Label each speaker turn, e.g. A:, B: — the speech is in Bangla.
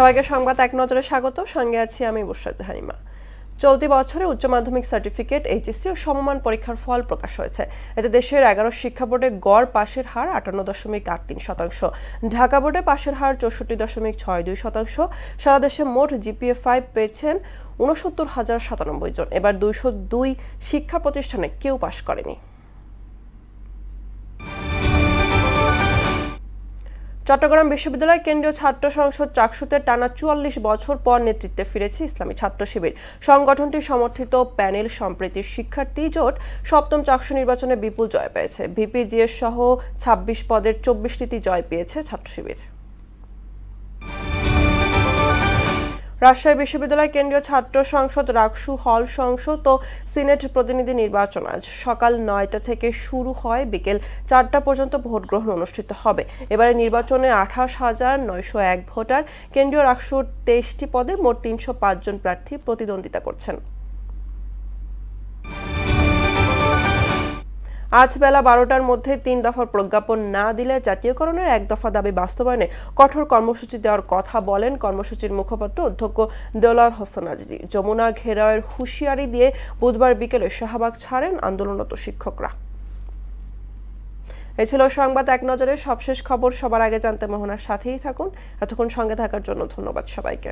A: সবাইকে সংবাদ এক নজরে স্বাগত। সঙ্গে আছি আমি বুশরা জাহানিমা। চলতি বছরে উচ্চ মাধ্যমিক সার্টিফিকেট, এইচএসসি ও সমমান পরীক্ষার ফল প্রকাশ হয়েছে। এতে দেশের 11 শিক্ষা বোর্ডে গড় পাশের হার 58.83%, ঢাকা বোর্ডে পাশের হার 64.62%। সারা দেশে মোট GPA-5 পেয়েছেন 69,097 জন। এবার 202 শিক্ষা প্রতিষ্ঠানে কেউ পাশ করেনি। চট্টগ্রাম বিশ্ববিদ্যালয় কেন্দ্রীয় ছাত্র সংসদ চাকসুতে টানা 44 বছর পর নেতৃত্বে ফিরেছে ইসলামী ছাত্র শিবির। সংগঠনটি সমর্থিত প্যানেল সম্প্রীতির শিক্ষার্থী জোট সপ্তম চাকসু নির্বাচনে বিপুল জয় পেয়েছে। ভিপি-জিএস সহ 26 পদের 24টিতে জয় পেয়েছে ছাত্র শিবির। রাজশাহী বিশ্ববিদ্যালয় কেন্দ্রীয় ছাত্র সংসদ রাকসু হল সংসদ ও সিনেট প্রতিনিধি নির্বাচন আজ সকাল 9টা থেকে শুরু হয়, বিকেল 4টা পর্যন্ত ভোট গ্রহণ অনুষ্ঠিত হবে। এবারে নির্বাচনে 28,901 ভোটার। কেন্দ্রীয় রাকসুর 23টি পদে মোট 305 জন প্রার্থী প্রতিদ্বন্দ্বিতা করছেন। আজ বেলা 12টার মধ্যে 3 দফার প্রজ্ঞাপন না দিলে জাতীয়করণের 1 দফা দাবি বাস্তবায়নে কঠোর কর্মসূচি দেওয়ার কথা বলেন কর্মসূচির মুখপাত্র অধ্যক্ষ দেলোয়ার হোসেন আজিজি। যমুনা ঘেরাওয়ের হুঁশিয়ারি দিয়ে বুধবার বিকেলে শাহবাগ ছাড়েন আন্দোলনরত শিক্ষকরা। এই ছিল সংবাদ এক নজরে সবশেষ খবর। সবার আগে জানতে মোহনার সাথেই থাকুন। এতক্ষণ সঙ্গে থাকার জন্য ধন্যবাদ সবাইকে।